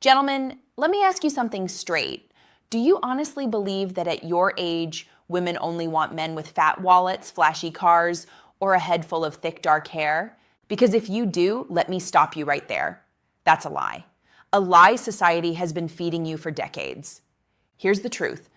Gentlemen, let me ask you something straight. Do you honestly believe that at your age, women only want men with fat wallets, flashy cars, or a head full of thick, dark hair? Because if you do, let me stop you right there. That's a lie. A lie society has been feeding you for decades. Here's the truth.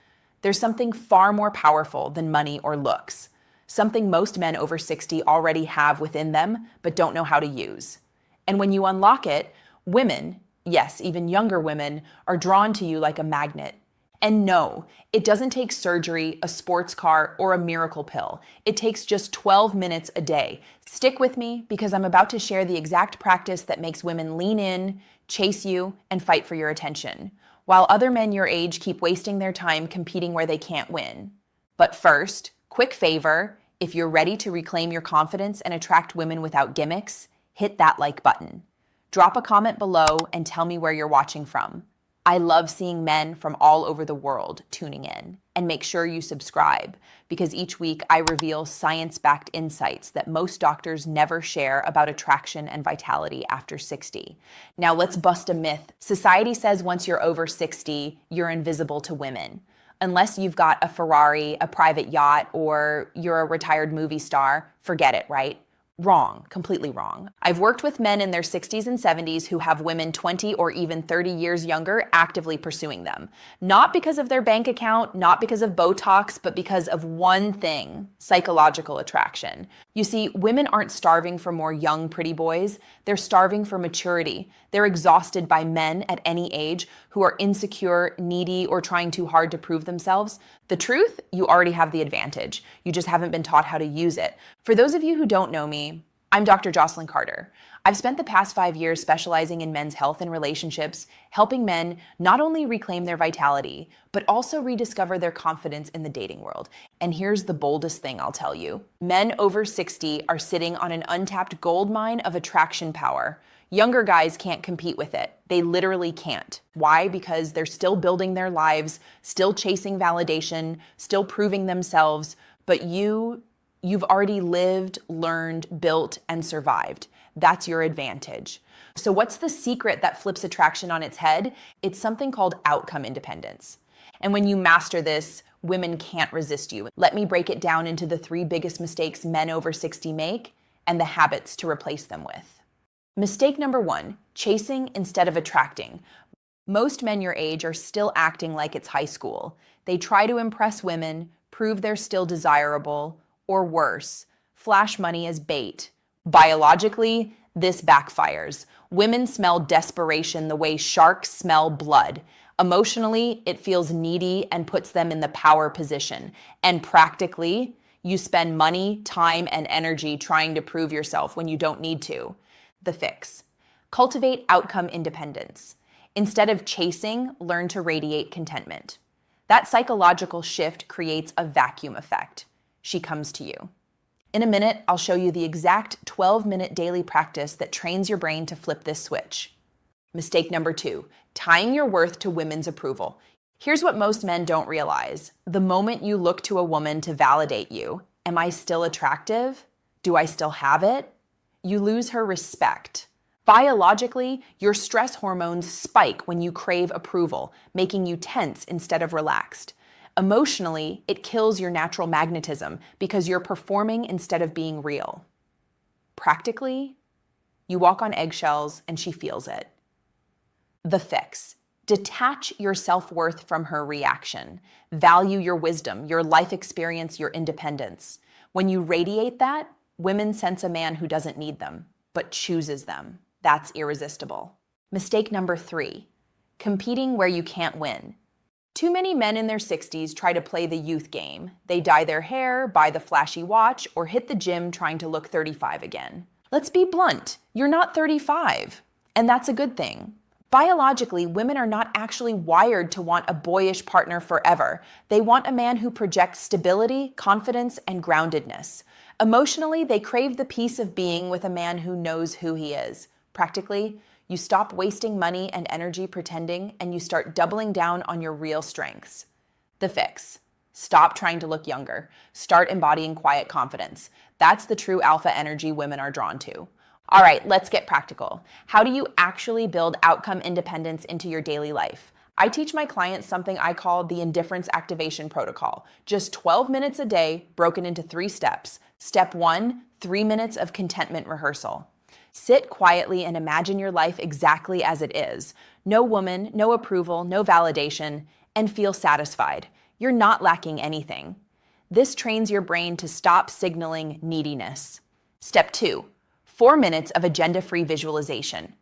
There's something far more powerful than money or looks. Something most men over 60 already have within them, but don't know how to use. And when you unlock it, women, yes, even younger women, are drawn to you like a magnet. And no, it doesn't take surgery, a sports car, or a miracle pill. It takes just 12 minutes a day. Stick with me because I'm about to share the exact practice that makes women lean in, chase you, and fight for your attention, while other men your age keep wasting their time competing where they can't win. But first, quick favor, if you're ready to reclaim your confidence and attract women without gimmicks, hit that like button. Drop a comment below and tell me where you're watching from. I love seeing men from all over the world tuning in. And make sure you subscribe, because each week I reveal science-backed insights that most doctors never share about attraction and vitality after 60. Now let's bust a myth. Society says once you're over 60, you're invisible to women. Unless you've got a Ferrari, a private yacht, or you're a retired movie star, forget it, right? Wrong, completely wrong. I've worked with men in their 60s and 70s who have women 20 or even 30 years younger actively pursuing them. Not because of their bank account, not because of Botox, but because of one thing: psychological attraction. You see, women aren't starving for more young, pretty boys. They're starving for maturity. They're exhausted by men at any age who are insecure, needy, or trying too hard to prove themselves. The truth, you already have the advantage. You just haven't been taught how to use it. For those of you who don't know me, I'm Dr. Jocelyn Carter. I've spent the past 5 years specializing in men's health and relationships, helping men not only reclaim their vitality, but also rediscover their confidence in the dating world. And here's the boldest thing I'll tell you. Men over 60 are sitting on an untapped gold mine of attraction power. Younger guys can't compete with it. They literally can't. Why? Because they're still building their lives, still chasing validation, still proving themselves. But you've already lived, learned, built, and survived. That's your advantage. So what's the secret that flips attraction on its head? It's something called outcome independence. And when you master this, women can't resist you. Let me break it down into the 3 biggest mistakes men over 60 make and the habits to replace them with. Mistake number 1, chasing instead of attracting. Most men your age are still acting like it's high school. They try to impress women, prove they're still desirable, or worse, flash money as bait. Biologically, this backfires. Women smell desperation the way sharks smell blood. Emotionally, it feels needy and puts them in the power position. And practically, you spend money, time, and energy trying to prove yourself when you don't need to. The fix: cultivate outcome independence. Instead of chasing, learn to radiate contentment. That psychological shift creates a vacuum effect. She comes to you. In a minute, I'll show you the exact 12-minute daily practice that trains your brain to flip this switch. Mistake number 2, tying your worth to women's approval. Here's what most men don't realize. The moment you look to a woman to validate you, am I still attractive? Do I still have it? You lose her respect. Biologically, your stress hormones spike when you crave approval, making you tense instead of relaxed. Emotionally, it kills your natural magnetism because you're performing instead of being real. Practically, you walk on eggshells and she feels it. The fix: detach your self-worth from her reaction. Value your wisdom, your life experience, your independence. When you radiate that, women sense a man who doesn't need them, but chooses them. That's irresistible. Mistake number 3, competing where you can't win. Too many men in their 60s try to play the youth game. They dye their hair, buy the flashy watch, or hit the gym trying to look 35 again. Let's be blunt, you're not 35, and that's a good thing. Biologically, women are not actually wired to want a boyish partner forever. They want a man who projects stability, confidence, and groundedness. Emotionally, they crave the peace of being with a man who knows who he is. Practically, you stop wasting money and energy pretending, and you start doubling down on your real strengths. The fix: stop trying to look younger. Start embodying quiet confidence. That's the true alpha energy women are drawn to. All right, let's get practical. How do you actually build outcome independence into your daily life? I teach my clients something I call the indifference activation protocol. Just 12 minutes a day, broken into 3 steps. Step 1, 3 minutes of contentment rehearsal. Sit quietly and imagine your life exactly as it is. No woman, no approval, no validation, and feel satisfied. You're not lacking anything. This trains your brain to stop signaling neediness. Step 2, 4 minutes of agenda-free visualization.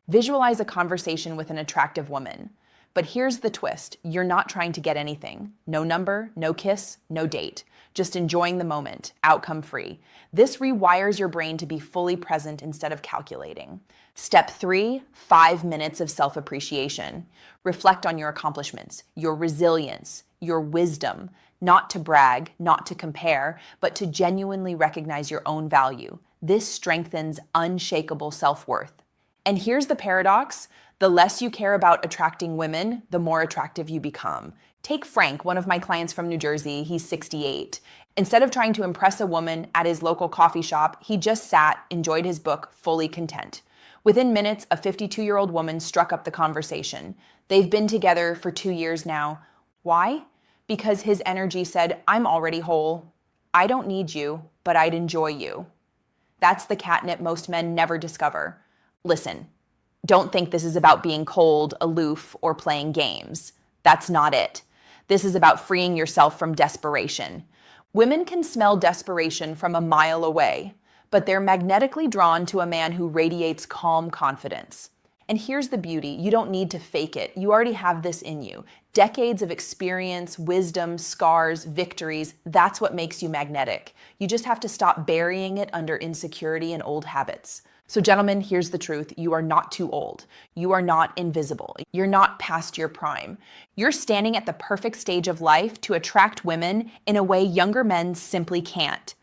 Visualize a conversation with an attractive woman. But here's the twist. You're not trying to get anything. No number, no kiss, no date. Just enjoying the moment, outcome-free. This rewires your brain to be fully present instead of calculating. Step 3, 5 minutes of self-appreciation. Reflect on your accomplishments, your resilience, your wisdom, not to brag, not to compare, but to genuinely recognize your own value. This strengthens unshakable self-worth. And here's the paradox. The less you care about attracting women, the more attractive you become. Take Frank, one of my clients from New Jersey. He's 68. Instead of trying to impress a woman at his local coffee shop, he just sat, enjoyed his book, fully content. Within minutes, a 52-year-old woman struck up the conversation. They've been together for 2 years now. Why? Because his energy said, I'm already whole. I don't need you, but I'd enjoy you. That's the catnip most men never discover. Listen, don't think this is about being cold, aloof, or playing games. That's not it. This is about freeing yourself from desperation. Women can smell desperation from a mile away, but they're magnetically drawn to a man who radiates calm confidence. And here's the beauty. You don't need to fake it. You already have this in you. Decades of experience, wisdom, scars, victories, that's what makes you magnetic. You just have to stop burying it under insecurity and old habits. So gentlemen, here's the truth. You are not too old. You are not invisible. You're not past your prime. You're standing at the perfect stage of life to attract women in a way younger men simply can't.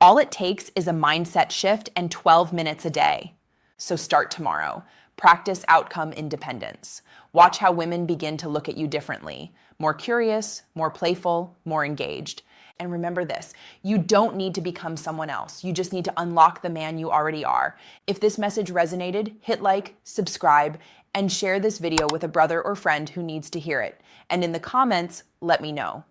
All it takes is a mindset shift and 12 minutes a day. So start tomorrow. Practice outcome independence. Watch how women begin to look at you differently. More curious, more playful, more engaged. And remember this, you don't need to become someone else. You just need to unlock the man you already are. If this message resonated, hit like, subscribe, and share this video with a brother or friend who needs to hear it. And in the comments, let me know.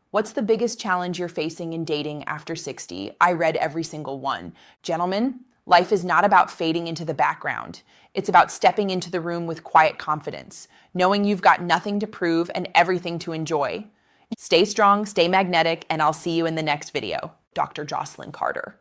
What's the biggest challenge you're facing in dating after 60? I read every single one. Gentlemen, life is not about fading into the background. It's about stepping into the room with quiet confidence, knowing you've got nothing to prove and everything to enjoy. Stay strong, stay magnetic, and I'll see you in the next video. Dr. Jocelyn Carter.